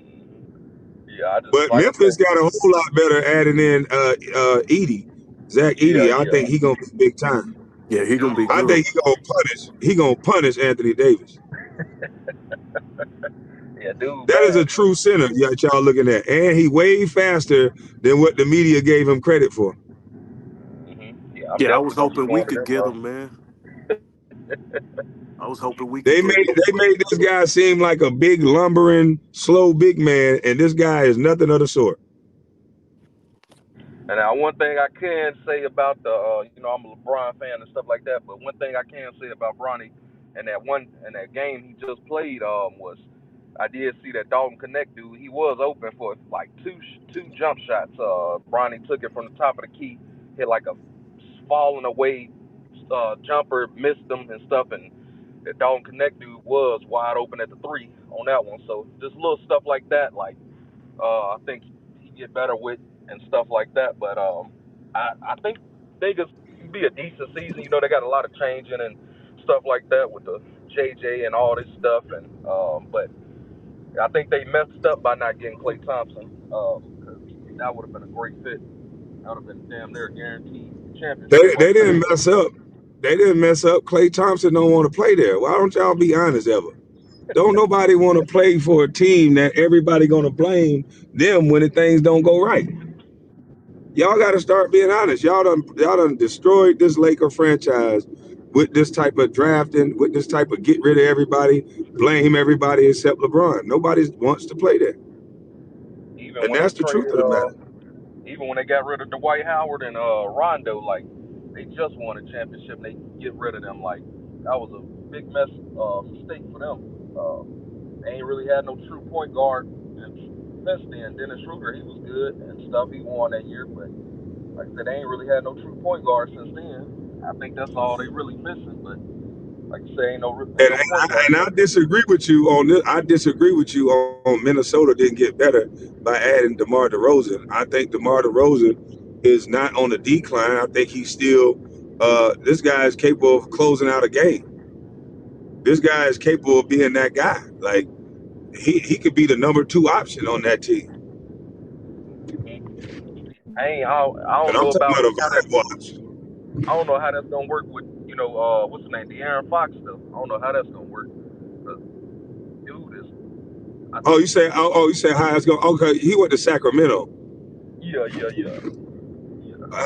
Yeah, I just But like I Memphis said. got a whole lot better adding in Edie, Zach Yeah, Edie. I yeah, think he gonna be big time. Yeah, he gonna be I good. think he gonna punish Anthony Davis. yeah, dude, That is a bad. true center that y'all looking at, and he way faster than what the media gave him credit for. Yeah, I'm Yeah, I definitely was gonna be hoping we one of could them. get him, man. I was hoping we could They get him. made this guy seem like a big lumbering, slow big man, and this guy is nothing of the sort. And now one thing I can say about the, you know, I'm a LeBron fan and stuff like that. But one thing I can say about Bronny and that game he just played was I did see that Dalton Connect dude. He was open for like two jump shots. Bronny took it from the top of the key, hit like a falling away jumper, missed them and stuff, and that Dalton Connect dude was wide open at the three on that one. So just little stuff like that, like I think he get better with and stuff like that. But I think it's be a decent season. You know, they got a lot of changing and stuff like that with the JJ and all this stuff. And but I think they messed up by not getting Klay Thompson because that would have been a great fit. That would have been damn near a guaranteed championship They right there. didn't mess up. They didn't mess up. Klay Thompson don't want to play there. Why don't y'all be honest ever? Don't nobody want to play for a team that everybody gonna blame them when the things don't go right. Y'all got to start being honest. Y'all done destroyed this Laker franchise with this type of drafting, with this type of get rid of everybody, blame everybody except LeBron. Nobody wants to play there, Even and when they that's the truth traded of the matter. even when they got rid of Dwight Howard and Rondo, like they just won a championship and they get rid of them. Like that was a big mistake for them. They ain't really had no true point guard and since then. Dennis Schroeder, he was good and stuff. He won that year, but like I said, they ain't really had no true point guard since then. I think that's all they really missing. But like you say, ain't And, no and, point I, guard and I there. disagree with you on this. I disagree with you on Minnesota didn't get better by adding DeMar DeRozan. I think DeMar DeRozan is not on the decline. I think he's still. This guy is capable of closing out a game. This guy is capable of being that guy. Like he could be the number two option on that team. I And don't I'm know talking about about a how that. viable option. I don't know how that's gonna work with what's his name, De'Aaron Fox stuff. I don't know how that's gonna work. 'Cause dude is, I Oh, think, you say how it's going? Okay, he went to Sacramento. yeah.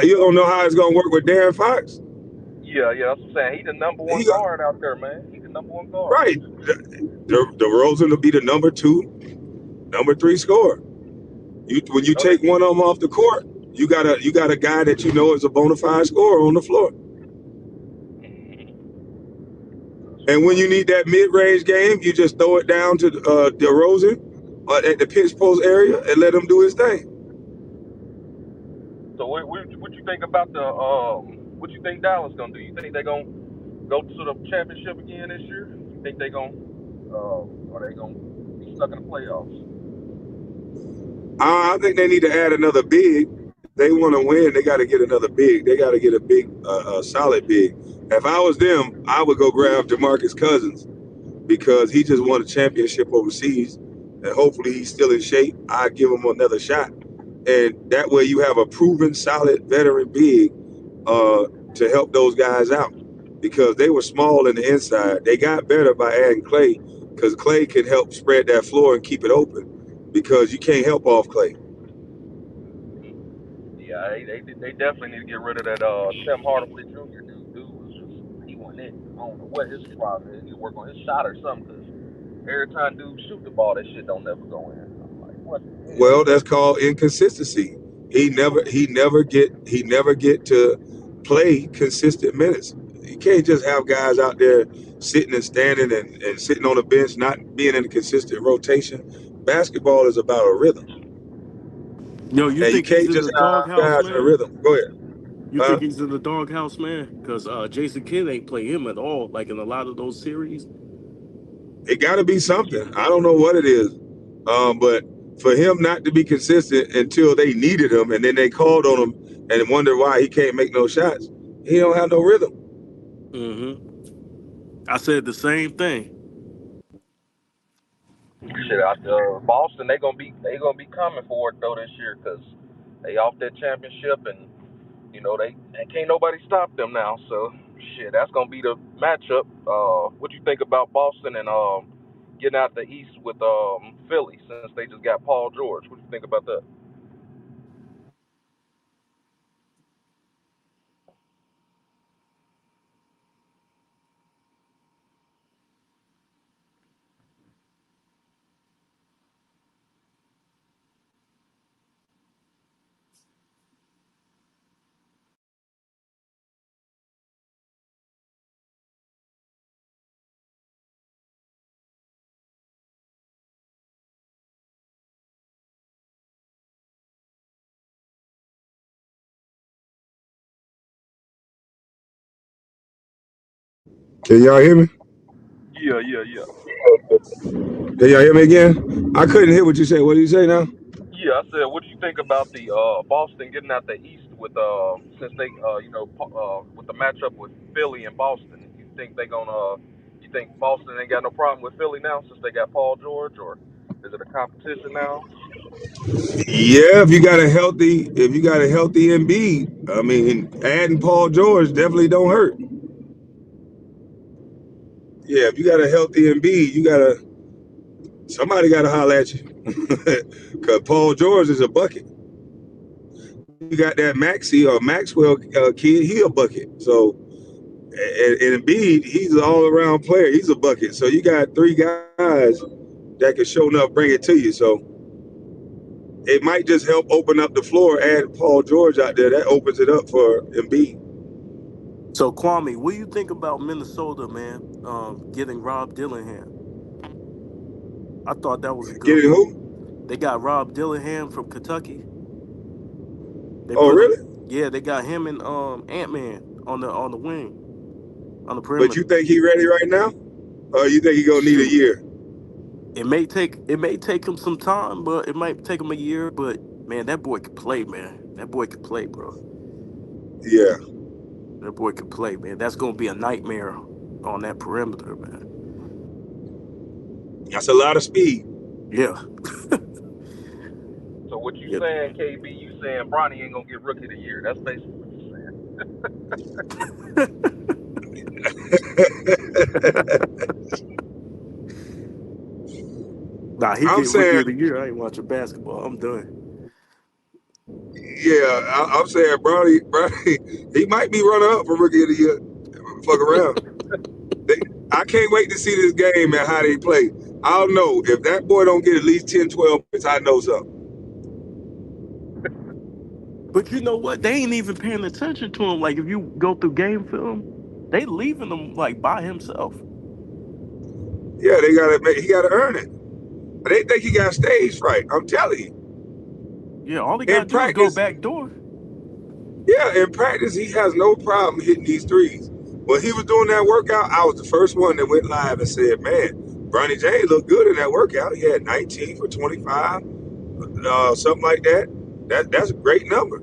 You don't know how it's going to work with Darren Fox, Yeah. That's what I'm saying. He the number one he got guard out there, man. He the number one guard. right. The Rosen will be the number two, number three scorer. When you No, they. take one of them off the court, you got a guy that you know is a bona fide scorer on the floor. That's And when true. you need that mid range game, you just throw it down to DeRozan at the pinch post area and let him do his thing. So what you think about the what you think Dallas gonna do? You think they're gonna go to the championship again this year? You think they're gonna are they gonna be stuck in the playoffs? I think they need to add another big. If they want to win, they got to get another big. They got to get a big, solid big. If I was them, I would go grab DeMarcus Cousins because he just won a championship overseas, and hopefully he's still in shape. I'd give him another shot, and that way you have a proven, solid veteran big to help those guys out because they were small in the inside. They got better by adding Clay because Clay can help spread that floor and keep it open because you can't help off Clay. Mhm. Yeah, they definitely need to get rid of that Tim Hardaway Jr. dude. Dude was just he wasn't it. I don't know what his problem is. He need to work on his shot or something because every time dude shoot the ball, that shit don't never go in. I'm like, what the hell? Well, that's called inconsistency. He never get to play consistent minutes. You can't just have guys out there sitting and standing and sitting on the bench, not being in a consistent rotation. Basketball is about a rhythm, Yo, you and you think he's can't in just the have doghouse, guys in a man? rhythm. Go ahead, You huh? think he's in the doghouse, man? Because Jason Kidd ain't play him at all, like in a lot of those series. It got to be something. I don't know what it is, but for him not to be consistent until they needed him, and then they called on him and wonder why he can't make no shots. He don't have no rhythm. Hmm. I said the same thing. Shit, out Boston, they gonna be coming for it though this year because they off that championship and you know they can't nobody stop them now. So shit, that's gonna be the matchup. What do you think about Boston and getting out the East with Philly since they just got Paul George? What do you think about that? Can y'all hear me? Yeah, yeah, yeah. Can y'all hear me again? I couldn't hear what you said. What did you say now? Yeah, I said, what do you think about the Boston getting out the East with since they with the matchup with Philly and Boston? You think they gonna you think Boston ain't got no problem with Philly now since they got Paul George, or is it a competition now? Yeah, if you got a healthy Embiid, I mean, adding Paul George definitely don't hurt. Yeah, if you got a healthy Embiid, somebody gotta holler at you, because Paul George is a bucket. You got that Maxi or Maxwell kid, he a bucket. So and Embiid, he's an all around player. He's a bucket. So you got three guys that can show enough bring it to you. So it might just help open up the floor. Add Paul George out there, that opens it up for Embiid. So Kwame, what do you think about Minnesota, man? Getting Rob Dillingham. I thought that was a good Getting move. who? They got Rob Dillingham from Kentucky. They Oh, put him. really? Yeah, they got him and Ant Man on the wing on the But you perimeter. think he ready right now? Or you think he gonna need a Shoot, year? it may take him some time, but it might take him a year. But man, that boy could play, man. That boy could play, bro. Yeah, That boy could play, man. That's gonna be a nightmare on that perimeter, man. that's a lot of speed. Yeah, So what you yeah. saying, KB? You saying Bronny ain't gonna get Rookie of the Year? That's basically what you saying. Nah, he I'm get rookie saying, of the year. I ain't watching basketball. I'm done. yeah, I'm saying, Brownie, he might be running up for rookie of the year. Fuck around. They, I can't wait to see this game and how they play. I'll know if that boy don't get at least 10, 12 points. I know something. But you know what? They ain't even paying attention to him. Like if you go through game film, they leaving him like by himself. Yeah, they gotta make. He gotta earn it. They think he got stage fright. I'm telling you. Yeah, all he In gotta do is go practice, back door. Yeah, in practice, he has no problem hitting these threes. When he was doing that workout, I was the first one that went live and said, "Man, Bronny James looked good in that workout. He had 19 for 25, something like that. That's a great number.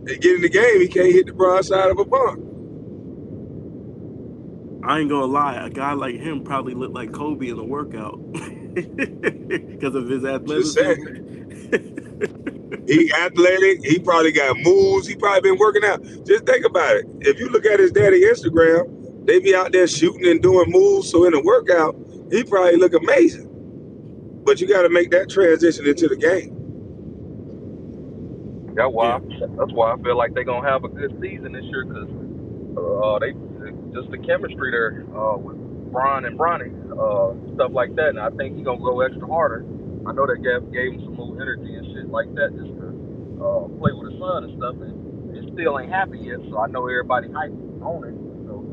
They get in the game, he can't hit the broad side of a barn. I ain't gonna lie, a guy like him probably looked like Kobe in a workout because of his Just athleticism. saying. He athletic. He probably got moves. He probably been working out. Just think about it. If you look at his daddy Instagram, they be out there shooting and doing moves. So in a workout, he probably look amazing. But you got to make that transition into the game. That's why Yeah, that's why I feel like they're gonna have a good season this year because they just the chemistry there with Bron and Bronny stuff like that, and I think he's gonna go extra harder. I know that gave him some more energy and shit like that just to play with his son and stuff, and it still ain't happened yet. So I know everybody hyped on it. So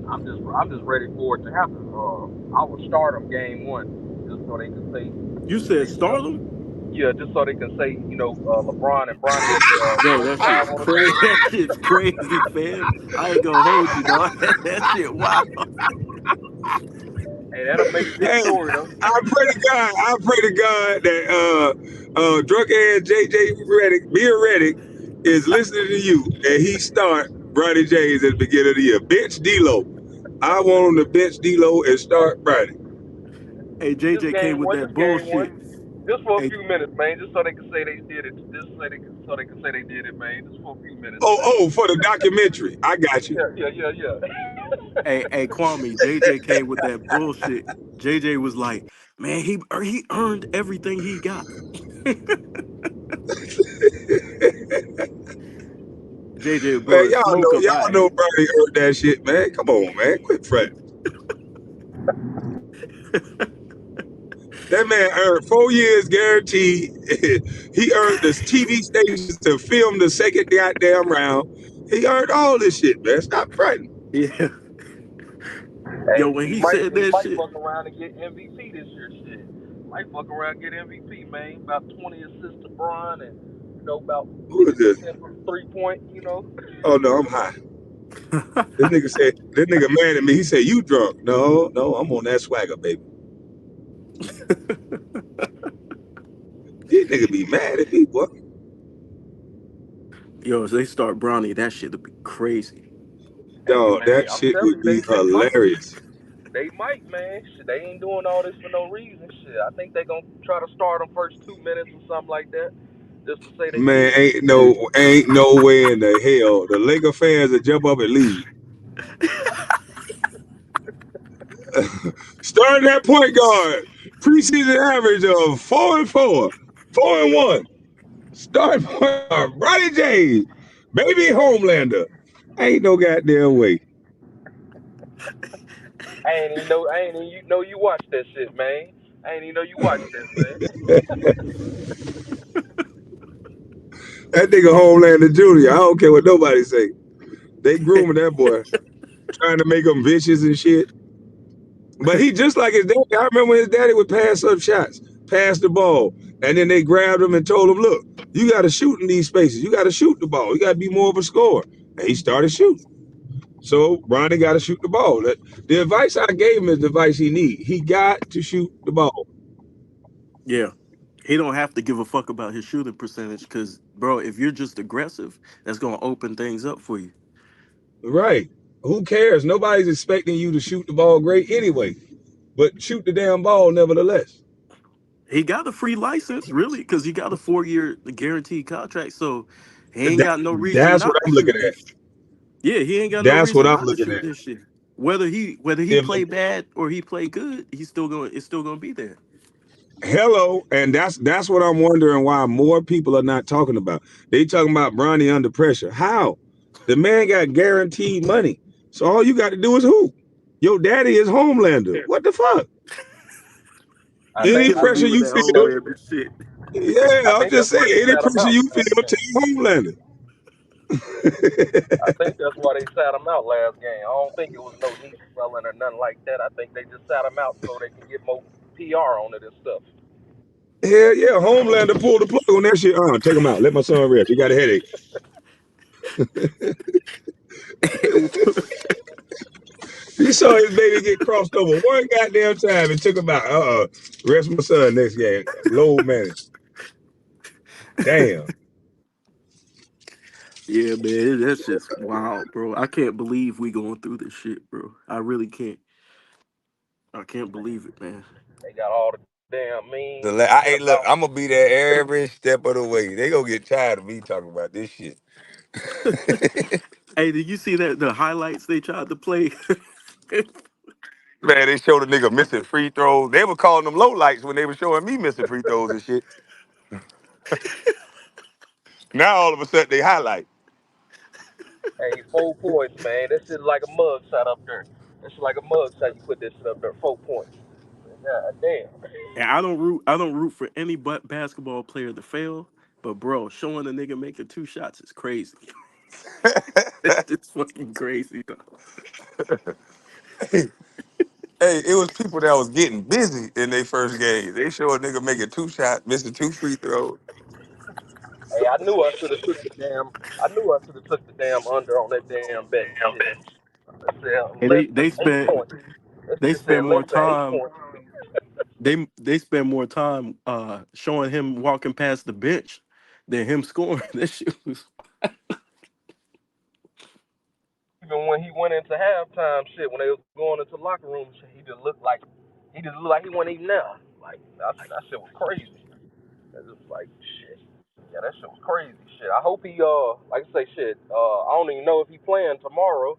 I'm just ready for it to happen. I would start them game one just so they could say you said they Stardom. yeah, just so they can say, LeBron and Bronny is Yo, first that five shit's on the crazy. team. That shit's crazy, fam. I ain't gonna hold you, dog. That shit wild. Hey, that'll make a good Hey, story though. I pray to God that drunk ass JJ Reddick, Beer Reddick, is listening to you and he start Bronny James at the beginning of the year. Bench D'Lo. I want him to bench D'Lo and start Bronny. Hey, Just JJ came game with one, that just game one, bullshit. just for a Hey, few minutes, man. Just so they can say they did it. Just so they can say they did it, man. Just for a few minutes, man. For the documentary. I got you. Yeah. hey, Kwame. JJ came with that bullshit. JJ was like, "Man, he earned everything he got." JJ, bro, Man, is smoke up y'all my know ass. Bronny earned that shit, man. Come on, man. Quit fretting. That man earned 4 years guaranteed. He earned the TV stations to film the second goddamn round. He earned all this shit, man. Stop fretting. Yeah. Hey, Yo, when he he might said he that might shit, fuck around and get MVP this year. Shit, might fuck around and get MVP, man. About 20 assists to Bron and about Who is this? 50% from 3 point. Oh no, I'm high. This nigga mad at me. He said, "You drunk?" No, I'm on that swagger, baby. These nigga be mad at me, boy. yo, as they start Bronny, that shit'll be crazy. Hey Dog, man, that I'm shit telling would you, be they might. hilarious. They might, man. Shit, they ain't doing all this for no reason. Shit, I think they gonna try to start them first 2 minutes or something like that, just to say they Man, did it. ain't no way in the hell the Laker fans will jump up and leave. Starting that point guard, preseason average of 4-4, 4-1. Starting point guard, Bronny James, baby Homelander. Ain't no goddamn way. I ain't even you know you watch that shit, man. I ain't even know you watch that, man. That nigga Homelander Jr. I don't care what nobody say. They grooming that boy, trying to make him vicious and shit. But he just like his daddy. I remember when his daddy would pass up shots, pass the ball, and then they grabbed him and told him, "Look, you got to shoot in these spaces. You got to shoot the ball. You got to be more of a scorer." And he started shooting. So Bronny got to shoot the ball. The advice I gave him is the advice he need. He got to shoot the ball. Yeah. He don't have to give a fuck about his shooting percentage because, bro, if you're just aggressive, that's gonna open things up for you. Right. Who cares? Nobody's expecting you to shoot the ball great anyway. But shoot the damn ball nevertheless. He got a free license, really, because he got a 4 year guaranteed contract. So he ain't That, got no reason that's what not to I'm looking shoot at. this. Yeah, he ain't got no That's what reason I'm not to looking shoot at. this shit. Whether he If play bad or he play good, it's still gonna be there. Hello, and that's what I'm wondering why more people are not talking about. They talking about Bronny under pressure. How? The man got guaranteed money. So all you got to do is hoop. Your daddy is Homelander. What the fuck? I He Any think I killing me pressure think with you that feel, Homelander shit. yeah, I I'm think just that's saying, why they any sat him pressure out you feel, last game. tell Homelander. I think that's why they sat him out last game. I don't think it was no knee swelling or nothing like that. I think they just sat him out so they can get more PR on it and stuff. Hell yeah, Homelander pulled the plug on that shit. Take him out. Let my son rest. He got a headache. He saw his baby get crossed over one goddamn time and took him out. Rest my son next game. Load managed. Damn. Yeah, man, that's just wild, bro. I can't believe we going through this shit, bro. I really can't. I can't believe it, man. They got all the damn memes Hey, about. look, I'm gonna be there every step of the way. They gonna get tired of me talking about this shit. Hey, did you see that the highlights they tried to play? Man, they showed a nigga missing free throws. They were calling them low lights when they were showing me missing free throws and shit. Now all of a sudden they highlight. Hey, 4 points, man. That shit like a mug shot up there. That shit like a mug shot. You put this shit up there. 4 points. God damn. And I don't root for any but basketball player to fail. But bro, showing a nigga making two shots is crazy. It's fucking crazy, dog. Hey, it was people that was getting busy in their first game. They show a nigga making two shots, missing two free throws. Hey, I knew I should have took the damn. I knew I should have took the damn under on that damn bet. Shit. It said And less than they 8 points. spend That they shit said spend less more than eight time points. they spend more time showing him walking past the bench than him scoring. That shit was Even when he went into halftime, shit, when they was going into locker room, shit, he just looked like he wasn't even there. Like that shit was crazy. It's just like shit. Yeah, that shit was crazy. Shit. I hope he like I say shit. I don't even know if he playing tomorrow.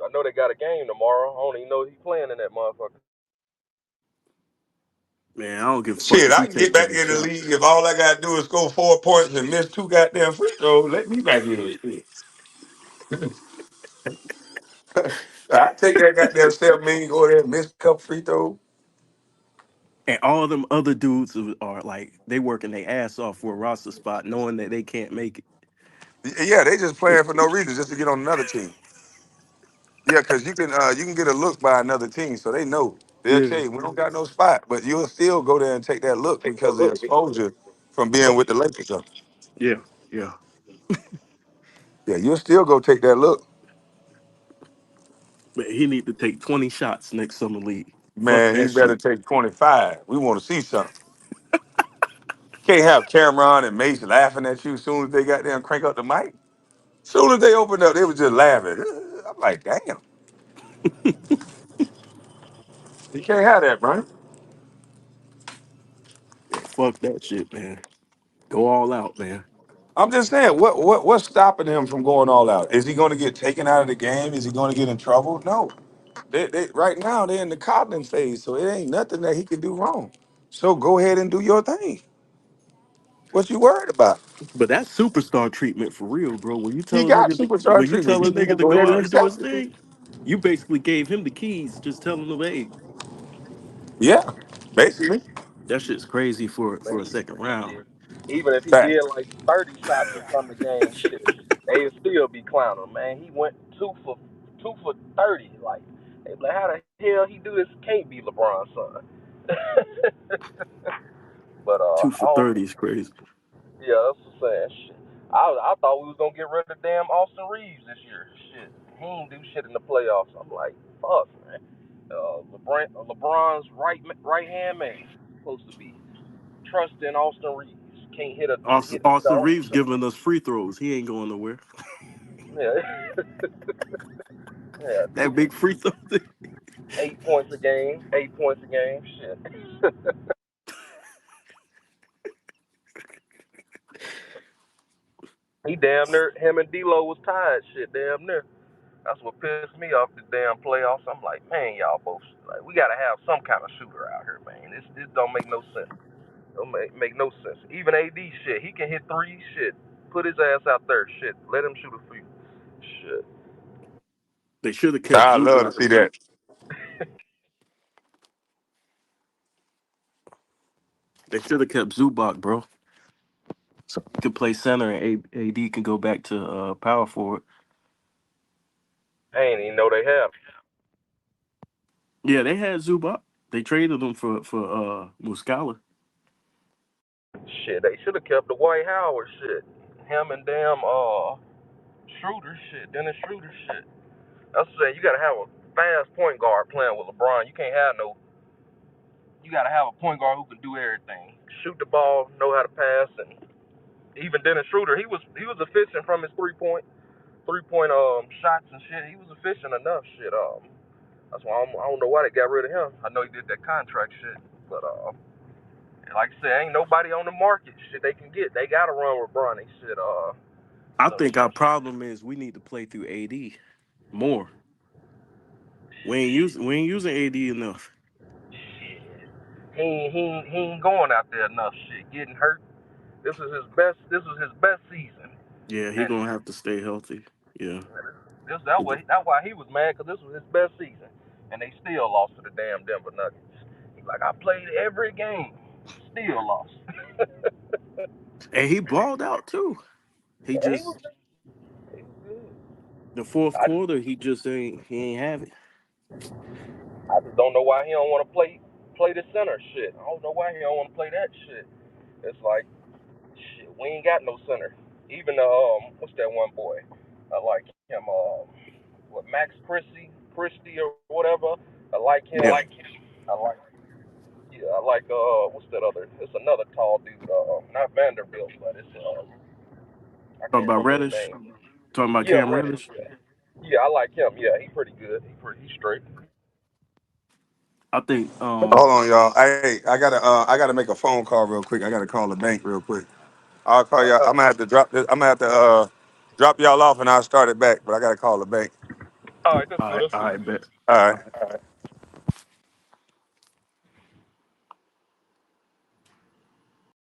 I know they got a game tomorrow. I don't even know if he playing in that motherfucker. man. I don't give a fuck Shit, if I he can get takes back every in the shot. league if all I gotta do is score 4 points and miss two goddamn free throws. Let me back in. Shit. I take that goddamn 7 million, go there and miss a couple free throws. And all them other dudes are like they working their ass off for a roster spot, knowing that they can't make Yeah, they just it. playing for no reason, just to get on another team. Yeah, because you can get a look by another team, so they know. They'll Yeah, tell you we don't got no spot, but you'll still go there and take that look because of the exposure from being with the Lakers. Though. yeah, yeah. Yeah, you'll still go take that look. Man, he need to take 20 shots next summer league. Fuck Man, he that better shit. take 25. We want to see something. Can't have Cameron and Mace laughing at you as soon as they got them crank up the mic. Soon as they opened up, they was just laughing. I'm like, damn, you can't have that, bro. Yeah, fuck that shit, man. Go all out, man. I'm just saying, what's stopping him from going all out? Is he going to get taken out of the game? Is he going to get in trouble? No. Right now they're in the coddling phase, so it ain't nothing that he can do wrong. So go ahead and do your thing. What you worried about? But that's superstar treatment for real, bro. He got superstar When you treatment. tell You a need to nigga to go go ahead out and and do his accept it. thing, you basically gave him the keys, just telling him, hey, Yeah, basically. that shit's crazy for a Man, second round. shit. Even if he did Fact. like 30 shots or something a game, shit, they'd still be clowning him, man. He went 2 for 30. Like, they be like, how the hell he do this? Can't be LeBron's son. But Two I for don't. 30 is crazy. Yeah, that's what I'm saying. Shit. I thought we was gonna get rid of damn Austin Reeves this year. Shit, he ain't do shit in the playoffs. I'm like, fuck, man. LeBron's right hand man supposed to be trusting Austin Reeves. Can't hit a Austin dog Reeves shot. giving us free throws. He ain't going nowhere. Yeah, yeah. That big free throw thing. 8 points a game. 8 points a game. Shit. He damn near him and D'Lo was tied. Shit, damn near. That's what pissed me off the damn playoffs. I'm like, man, y'all both like we gotta have some kind of shooter out here, man. This don't make no sense. Don't make no sense. Even AD shit, he can hit three shit. Put his ass out there, shit. Let him shoot a few. Shit. They should have kept I love to Zubac. see that. They should have kept Zubac, bro. So he could play center and AD can go back to power forward. I ain't even know they have. Yeah, they had Zubac. They traded him for Muscala. Shit, they should have kept the White Howard shit. Him and damn Schroeder shit, Dennis Schroeder shit. That's what I'm saying. You gotta have a fast point guard playing with LeBron. You can't have no. You gotta have a point guard who can do everything. Shoot the ball, know how to pass, and even Dennis Schroeder, he was efficient from his 3 point shots and shit. He was efficient enough shit. That's why I don't know why they got rid of him. I know he did that contract shit, but like I said, ain't nobody on the market shit they can get. They gotta run with Bronny shit. I So think our shit, problem is we need to play through AD more. shit, We ain't using AD enough. shit. He ain't going out there enough shit. Getting hurt. This is his best. This was his best season, Yeah, he and gonna have to stay healthy. Yeah. that why he was mad because this was his best season, and they still lost to the damn Denver Nuggets. He's like, I played every game, still lost. And he balled out too. He Yeah, just he was good. the fourth I, quarter he ain't have it. I just don't know why he don't want to play the center shit. I don't know why he don't want to play that shit. It's like shit, we ain't got no center. Even what's that one boy? I like him. What Max Christie or whatever. I like him. Yeah. I like yeah. I like what's that other? It's another tall dude. Not Vanderbilt, but it's I Talking can't about remember his Reddish. name. Talking about Yeah, Cam Reddish. Reddish. Yeah, yeah. I like him. Yeah, he pretty good. He's straight. I think Hold on, y'all. Hey, I gotta make a phone call real quick. I gotta call the bank real quick. I'll call y'all. I'm gonna have to drop this. I'm gonna have to drop y'all off and I'll start it back. But I gotta call the bank. All right, that's all cool. right, That's all cool. right, bet. All right.